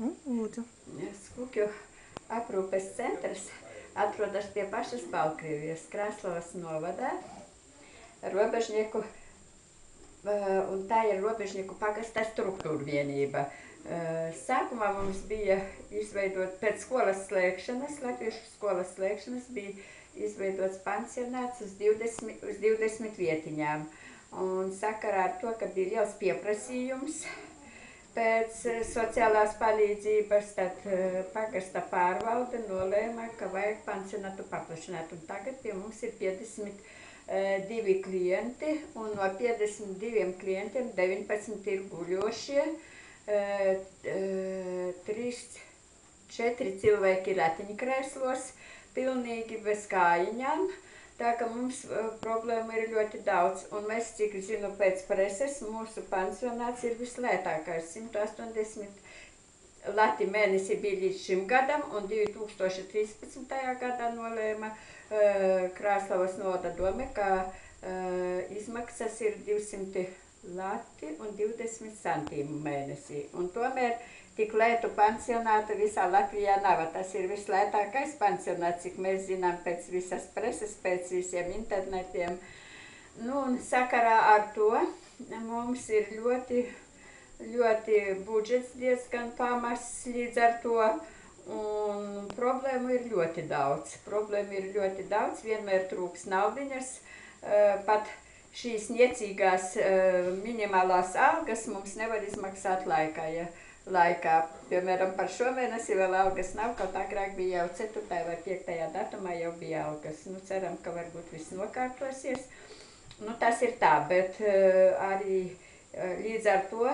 Lūdzu. Skukju aprūpes centrs atrodas pie pašas Baltkrievijas, Krāslavas novadā, Robežnieku, un tā ir Robežnieku pagasta struktūra vienība. Sākumā mums bija izveidot pēc skolas slēgšanas, latviešu skolas slēgšanas, bija izveidots pansionāts uz 20 vietiņām. Un sakarā ar to, ka bija liels pieprasījums pēc sociālās palīdzības, tad pagasta pārvalde nolēma, ka vajag pansionātu paplašināt. Un tagad pie mums ir 52 klienti, un no 52 klientiem 19 ir guļošie, 4 cilvēki ir ratiņkrēslos, pilnīgi bez kājiņām. Tā ka mums problēma ir ļoti daudz, un mēs, cik zinu pēc preses, mūsu pansionāts ir vislētākais. 180 lati mēnesi bija līdz šim gadam, un 2013. gadā nolēma Krāslavas novada dome, ka izmaksas ir 200 lati un 20 centīmu mēnesī. Un tomēr tik lētu pansionātu visā Latvijā nav. Tas ir vislētākais pansionāts, cik mēs zinām pēc visas preses, pēc visiem internetiem. Nu, un sakarā ar to mums ir ļoti budžets diezgan pamazs līdz ar to, un problēmu ir ļoti daudz. Vienmēr trūks naudiņas, pat šīs niecīgās minimālās algas mums nevar izmaksāt laikā. Piemēram, par šo mēnesi vēl algas nav, kaut agrāk bija jau 4. vai 5. datumā jau bija algas. Nu, ceram, ka varbūt viss nokārtosies. Nu, tas ir tā, bet arī līdz ar to,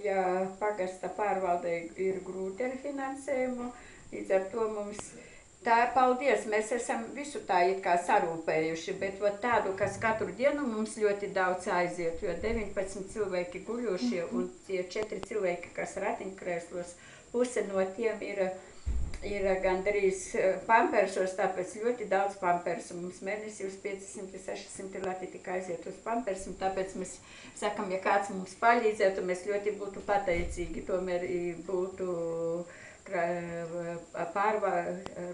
ja pagasta pārvaldē ir grūti ar finansējumu, līdz ar to mums tā, paldies, mēs esam visu tā it kā sarūpējuši, bet tādu, kas katru dienu mums ļoti daudz aiziet, jo 19 cilvēki guļošie un tie 4 cilvēki, kas ratiņkrēslos, puse no tiem ir gandrīz pampersos, tāpēc ļoti daudz pampersu. Mums mēnesī uz 500-600 lati tikai aiziet uz pampersu, tāpēc mēs sakam, ja kāds mums palīdzētu, mēs ļoti būtu pateicīgi, tomēr būtu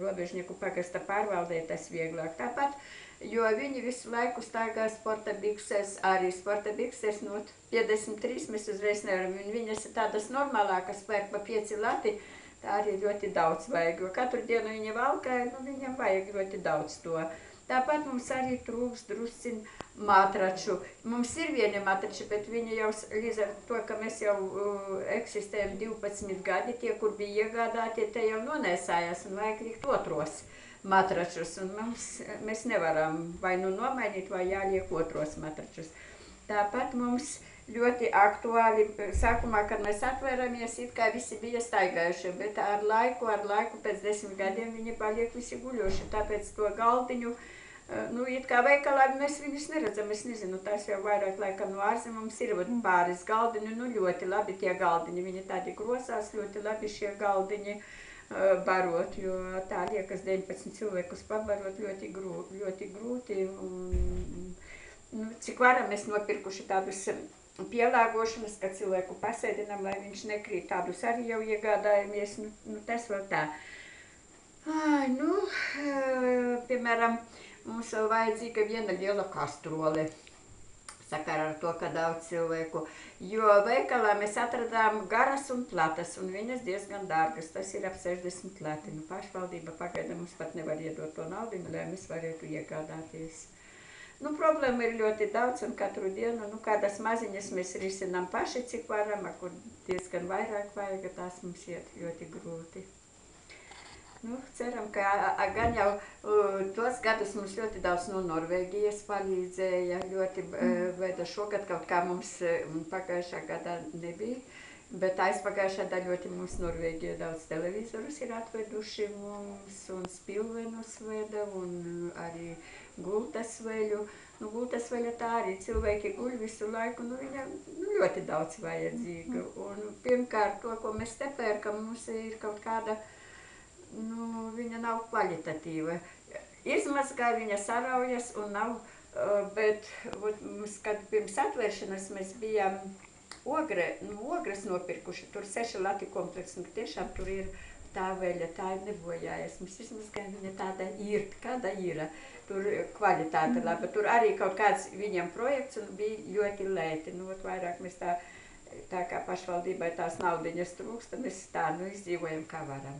Robežnieku pagasta pārvaldē tas vieglāk. Tāpat, jo viņi visu laiku staigā sporta bikses, arī sporta bikses, no 53 mēs uzreiz nevaram, viņas ir tādas normālākas, pērk pa 5 lati, tā arī ļoti daudz vajag, jo katru dienu viņi valkāja, nu viņam vajag ļoti daudz to. Tāpat mums arī trūks drusciņ matraču. Mums ir vieni matrači, bet viņi jau līdz ar to, ka mēs jau eksistējam 12 gadi, tie, kur bija iegādātie, te jau nonēsājās un vajag likt otros matračus. Un mēs nevaram vai nu nomainīt, vai jāliek otros matračus. Tāpat mums ļoti aktuāli, sākumā, kad mēs atvēramies, it kā visi bija staigājuši, bet ar laiku pēc 10 gadiem viņi paliek visi guļoši, tāpēc to galdiņu, nu, it kā veikalā mēs viņus neredzam, es nezinu, tās jau vairāk laikam no ārzem mums ir pāris galdiņu, nu ļoti labi tie galdiņi, viņi tādi grosās, ļoti labi šie galdiņi barot, jo tā liekas 19 cilvēkus pabarot ļoti grūti, un, nu, cik varam mēs nopirkuši tādus pielāgošanas, ka cilvēku pasēdinam, lai viņš nekrīt, tādus arī jau iegādājamies, nu tas vēl tā. Nu, piemēram, mums vēl vajadzīga viena liela kastrole, sakarā ar to, ka daudz cilvēku, jo veikalā mēs atradām garas un platas, un viņas diezgan dārgas, tas ir ap 60 lati. Nu, pašvaldība pagaidām mums pat nevar iedot to naudu, lai mēs varētu iegādāties. Nu, problēma ir ļoti daudz, un katru dienu, nu, kādas maziņas mēs risinām paši, cik varam, kur diezgan vairāk vajag, tās mums iet ļoti grūti. Nu, ceram, ka gan jau tos gadus mums ļoti daudz no Norvēģijas palīdzēja, ļoti, bet šogad kaut kā mums pagājušā gadā nebija, bet aizpagājušā gadā ļoti mums Norvēģija daudz televizorus ir atveduši mums, un spilvenus veda, un arī gultas veļu. Nu, gultas veļa tā arī cilvēki guļ visu laiku, nu, viņa ļoti daudz vajadzīga. Un pirmkārt, to, ko mēs te pērkam, mums ir kaut kāda, nu, viņa nav kvalitatīva. Izmazgā viņa saraujas un nav, bet mums, kad pirms atvēršanas mēs bijām Ogres nopirkuši, tur 6 lati komplekts, un tiešām tur ir tā veļa, tā ir nebojājas. Mums izmazgāja viņa tāda ir, kāda ir. Tur kvalitāte laba. Tur arī kaut kāds viņam projekts un bija ļoti lēti. Nu, vairāk mēs tā kā pašvaldībai tās naudiņas trūkst, mēs tā, izdzīvojam kā varam.